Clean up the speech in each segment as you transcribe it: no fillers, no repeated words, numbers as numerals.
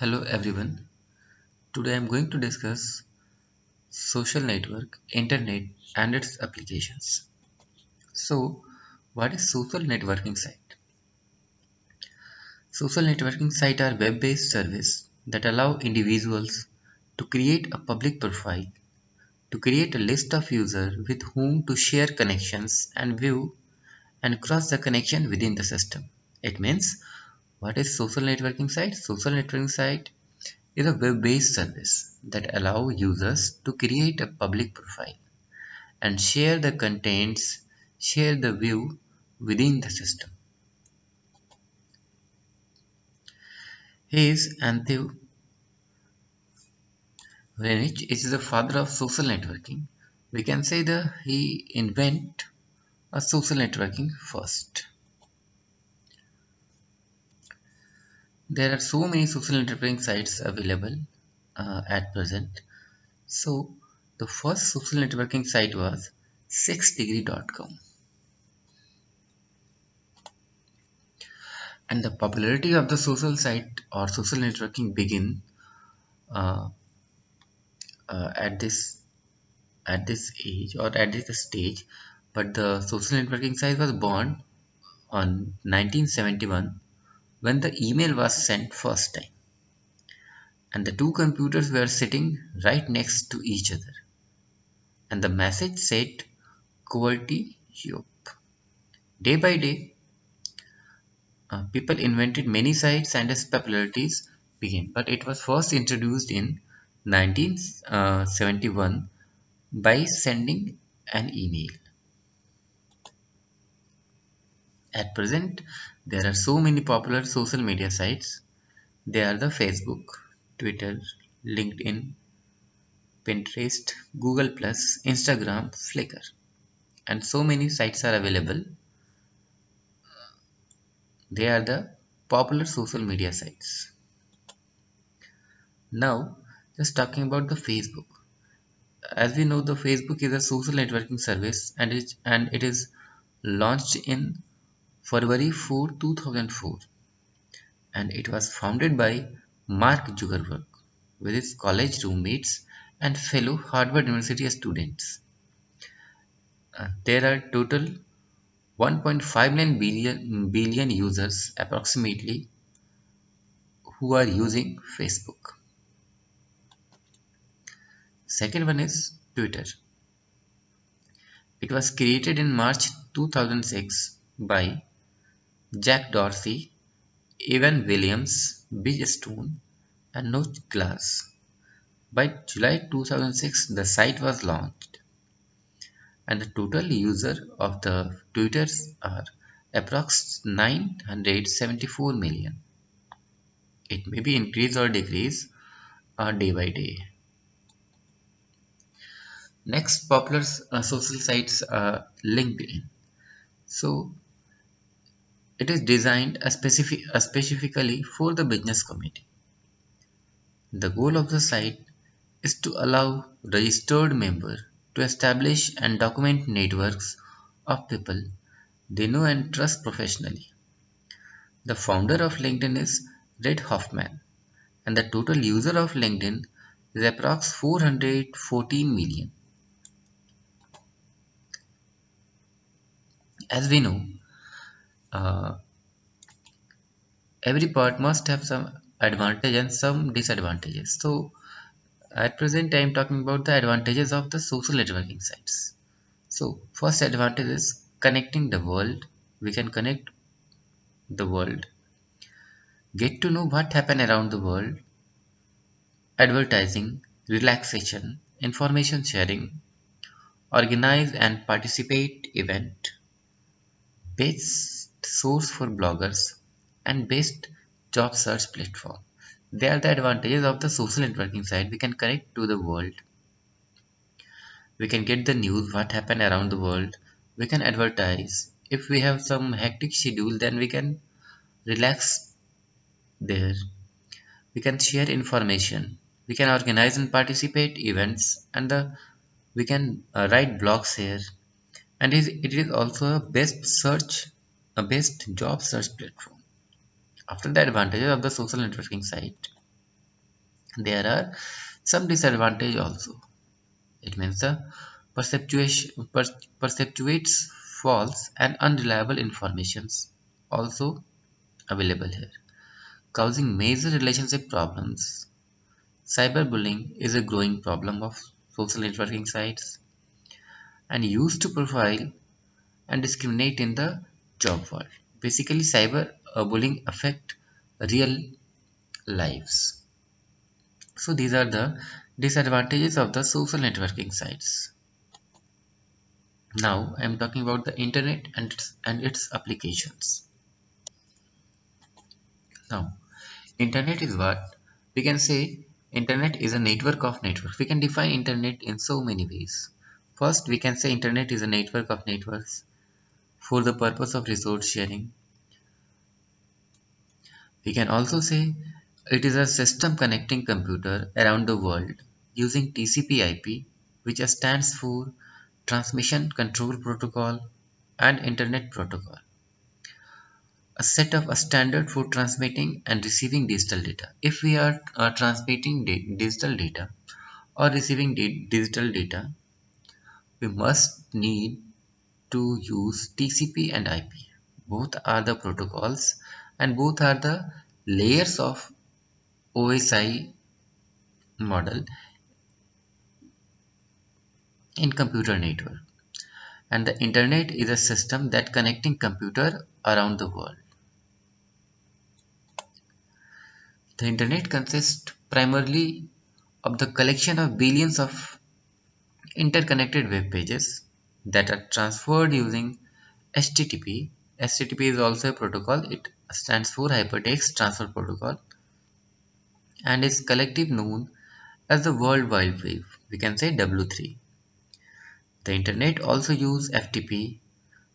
Hello everyone. Today I'm going to discuss social network, internet and its applications. So, what is social networking site? Social networking sites are web-based service that allow individuals to create a public profile, to create a list of users with whom to share connections and view and cross the connection within the system. It means what is social networking site? Social networking site is a web-based service that allow users to create a public profile and share the contents, share the view within the system. He is Anthony Renich is the father of social networking. We can say that he invent a social networking first. There are so many social networking sites available at present. So the first social networking site was 6degree.com. And the popularity of the social site or social networking begin uh, uh, at this at this age or at this stage, but the social networking site was born on 1971 when the email was sent first time, and the two computers were sitting right next to each other, and the message said quality Yop. Day by day, people invented many sites and its popularities began, but it was first introduced in 1971 by sending an email. At present, there are so many popular social media sites. They are the Facebook, Twitter, LinkedIn, Pinterest, Google Plus, Instagram, Flickr, and so many sites are available. They are the popular social media sites. Now, just talking about the Facebook. As we know, the Facebook is a social networking service and it is launched in February 4, 2004, and it was founded by Mark Zuckerberg with his college roommates and fellow Harvard University students. There are total 1.59 billion users approximately who are using Facebook. Second one is Twitter. It was created in March 2006 by Jack Dorsey, Evan Williams, Bill Stone, and Noah Glass. By July 2006, the site was launched, and the total user of the Twitters are approx 974 million. It may be increase or decrease day by day. Next popular social sites are LinkedIn. So it is designed specifically for the business community. The goal of the site is to allow registered members to establish and document networks of people they know and trust professionally. The founder of LinkedIn is Reid Hoffman, and the total user of LinkedIn is approx 414 million. As we know, uh, every part must have some advantage and some disadvantages. So at present I am talking about the advantages of the social networking sites. So first advantage is connecting the world. We can connect the world, get to know what happened around the world, advertising, relaxation, information sharing, organize and participate event, best source for bloggers, and best job search platform. They are the advantages of the social networking site. We can connect to the world. We can get the news, what happened around the world. We can advertise. If we have some hectic schedule, then we can relax there. We can share information. We can organize and participate events, and we can write blogs here. And it is also a best search, a best job search platform. After the advantages of the social networking site, There are some disadvantage also. It means the perceptuates false and unreliable informations also available here, causing major relationship problems. Cyberbullying is a growing problem of social networking sites and used to profile and discriminate in the job world. Basically, cyberbullying affect real lives. So these are the disadvantages of the social networking sites. Now I am talking about the internet and its applications. Now, internet is what we can say. Internet is a network of networks. We can define internet in so many ways. First, we can say internet is a network of networks for the purpose of resource sharing. We can also say it is a system connecting computer around the world using TCP/IP, which stands for Transmission Control Protocol and Internet Protocol, a set of a standard for transmitting and receiving digital data. If we are transmitting digital data or receiving digital data, we must need to use TCP and IP. Both are the protocols and both are the layers of OSI model in computer network. And the internet is a system that connecting computer around the world. The internet consists primarily of the collection of billions of interconnected web pages that are transferred using HTTP. HTTP is also a protocol. It stands for Hypertext Transfer Protocol and is collective known as the World Wide Web. We can say W3. The internet also uses FTP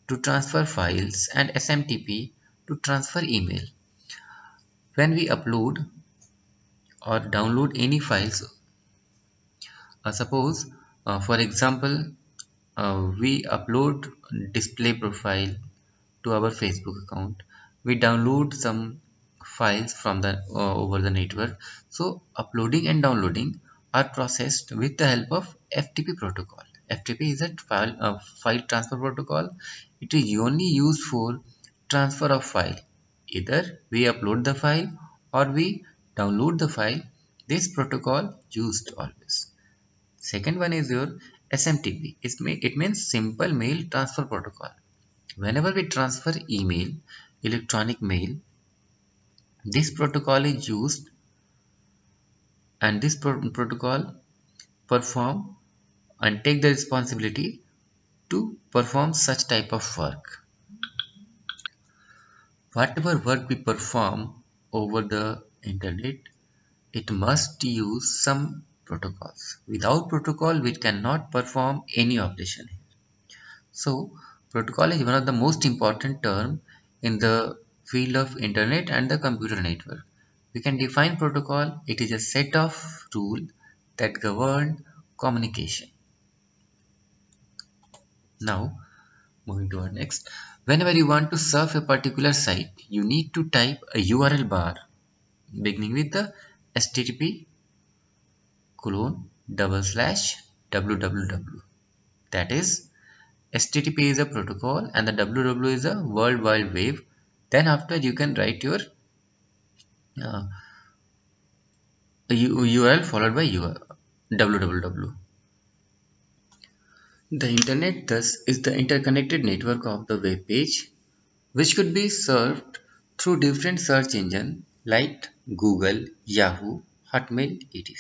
to transfer files and SMTP to transfer email. When we upload or download any files, suppose for example we upload display profile to our Facebook account, we download some files from the over the network. So uploading and downloading are processed with the help of FTP protocol. FTP is a file transfer protocol. It is only used for transfer of file. Either we upload the file or we download the file. This protocol used always. Second one is your SMTP. It means Simple Mail Transfer Protocol. Whenever we transfer email, electronic mail, this protocol is used, and this protocol perform and take the responsibility to perform such type of work. Whatever work we perform over the internet, it must use some protocols. Without protocol, we cannot perform any operation. So, protocol is one of the most important term in the field of internet and the computer network. We can define protocol. It is a set of rules that govern communication. Now, moving to our next. Whenever you want to surf a particular site, you need to type a URL bar beginning with the HTTP colon double slash www. That is, HTTP is a protocol and the www is a World Wide Web. Then after you can write your uh, URL followed by www. The internet thus is the interconnected network of the web page which could be served through different search engines like Google, Yahoo, Hotmail, etc.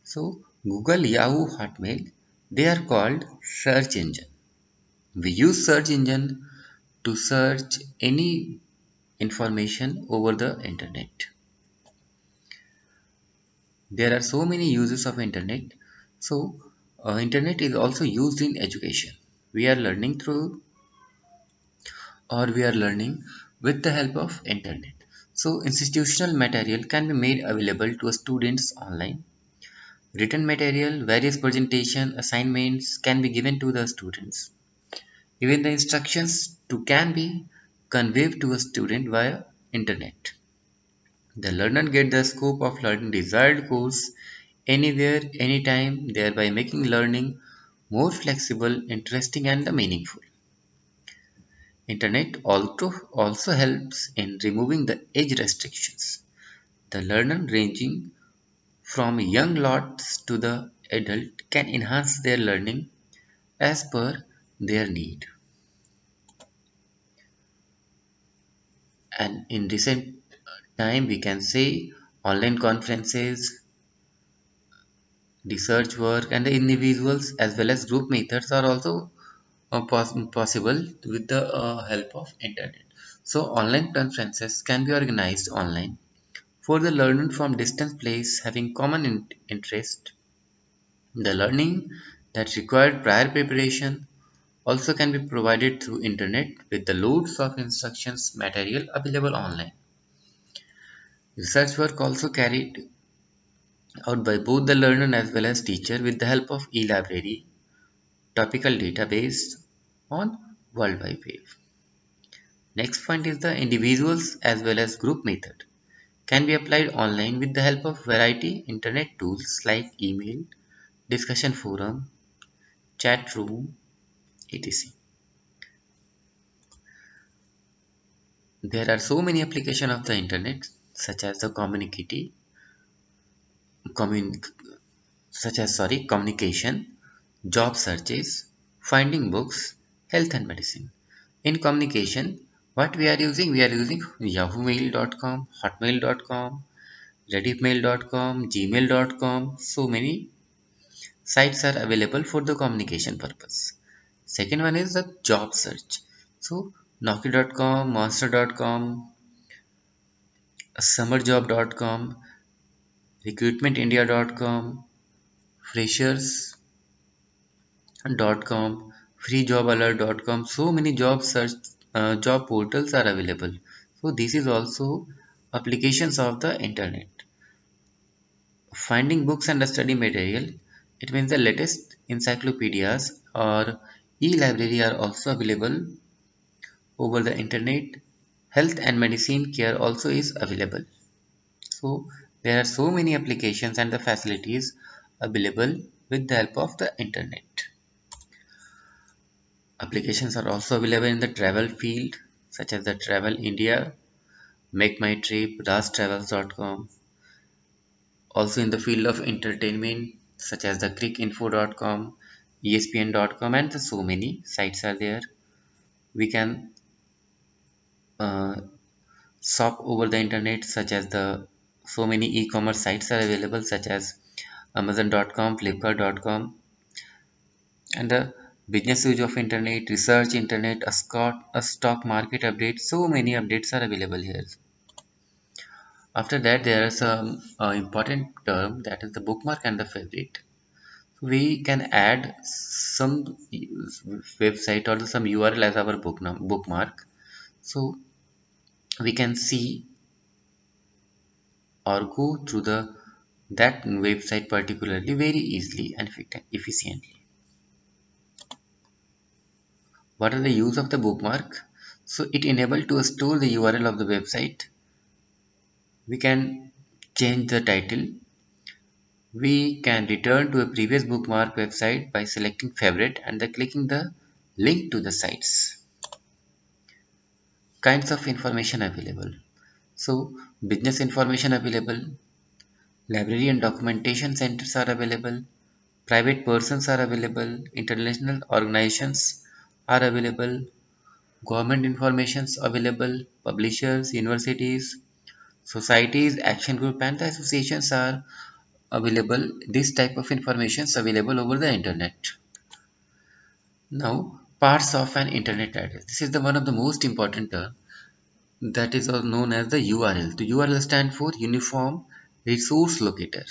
So Google, Yahoo, Hotmail, they are called search engine. We use search engine to search any information over the internet. There are so many uses of internet. So internet is also used in education. We are learning through or we are learning with the help of internet. So institutional material can be made available to students online. Written material, various presentation, assignments can be given to the students. Even the instructions to can be conveyed to a student via internet. The learner get the scope of learning desired course anywhere, anytime, thereby making learning more flexible, interesting, and meaningful. Internet also helps in removing the age restrictions. The learner ranging from young lots to the adult can enhance their learning as per their need. And in recent time, we can say online conferences, research work, and the individuals as well as group methods are also possible with the help of internet. So online conferences can be organized online for the learner from distant place having common interest. The learning that required prior preparation also can be provided through internet with the loads of instructions material available online. Research work also carried out by both the learner as well as teacher with the help of e-library, topical database on World Wide Web. Next point is the individuals as well as group method can be applied online with the help of variety internet tools like email, discussion forum, chat room, etc. There are so many applications of the internet such as the commun, communication, job searches, finding books, health and medicine. In communication, what we are using yahoomail.com, hotmail.com, redditmail.com, gmail.com. So many sites are available for the communication purpose. Second one is the job search. So Naukri.com, Monster.com, Summerjob.com, RecruitmentIndia.com, Freshers.com, FreeJobAlert.com. So many job portals are available. So this is also applications of the internet. Finding books and study material. It means the latest encyclopedias or e-library are also available over the internet. Health and medicine care also is available. So there are so many applications and the facilities available with the help of the internet. Applications are also available in the travel field such as the Travel India, Make My Trip, rastravels.com. Also in the field of entertainment such as the crickinfo.com, espn.com, and so many sites are there. We can uh, shop over the internet such as the so many e-commerce sites are available such as amazon.com, flipkart.com, and the business use of internet, research internet, a stock market update. So many updates are available here. After that, there is some important term that is the bookmark and the favorite. We can add some website or some URL as our bookmark. So we can see or go through the that website particularly very easily and efficiently. What are the use of the bookmark? So it enables to store the URL of the website. We can change the title. We can return to a previous bookmark website by selecting favorite and then clicking the link to the sites. Kinds of information available. So business information available, library and documentation centers are available, private persons are available, international organizations are available, government informations available, publishers, universities, societies, action group, and the associations are available. This type of information is available over the internet. Now, parts of an internet address. This is the one of the most important term that is also known as the URL. The URL stands for Uniform Resource Locator.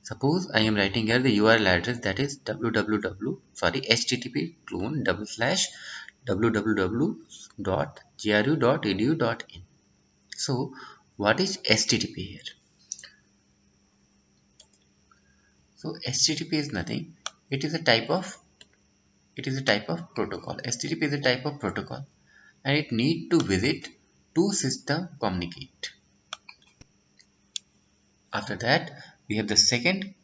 Suppose I am writing here the URL address that is http clone double slash www.gru.edu.in. So what is HTTP here? So HTTP is nothing. It is a type of protocol. HTTP is a type of protocol and it need to visit two system communicate. After that, we have the second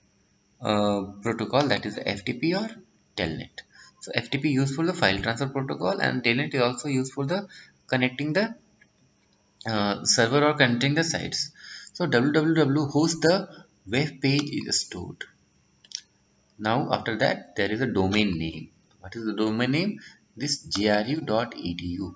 protocol, that is the FTP or Telnet. So FTP used for the file transfer protocol, and Telnet is also used for the connecting the server or connecting the sites. So www hosts the web page is stored. Now after that, there is a domain name. What is the domain name? This gru.edu.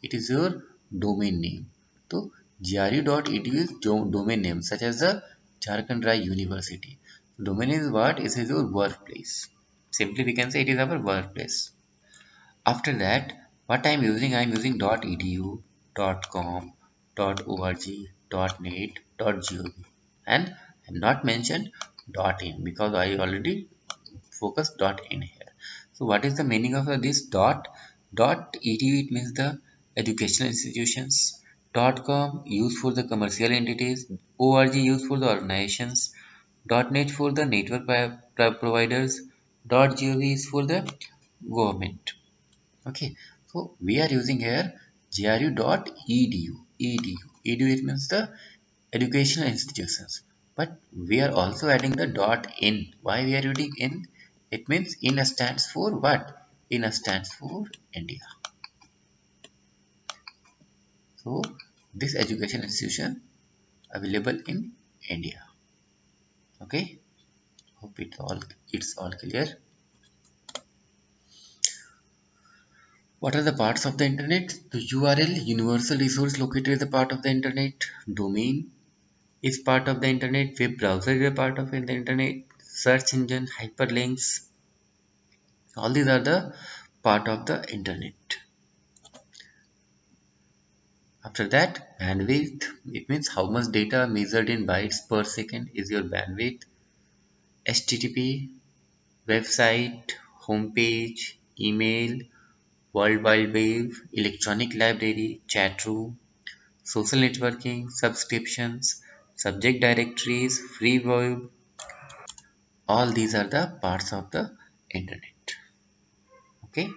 It is your domain name. So gru.edu is domain name, such as the Jharkhand Rai University. Domain is what? It is your workplace. Simply we can say it is our workplace. After that, what I am using .edu, .com, .org, .net, .gov, and I am not mentioned .in because I already focused .in here. So what is the meaning of this dot? .edu, it means the educational institutions. .com used for the commercial entities. .org used for the organizations. .net for the network providers. .gov is for the government. Okay, so we are using here gru.edu. Edu it means the educational institutions, but we are also adding the .in. Why we are using in? It means in stands for what? In stands for India. So this education institution available in India. Okay, hope it's all clear. What are the parts of the internet? The URL, universal resource located as a part of the internet. Domain is part of the internet. Web browser is a part of the internet. Search engine, hyperlinks, all these are the part of the internet. After that, bandwidth, it means how much data measured in bytes per second is your bandwidth. HTTP, website, homepage, email, World Wide Web, electronic library, chat room, social networking, subscriptions, subject directories, free web. All these are the parts of the internet. Okay.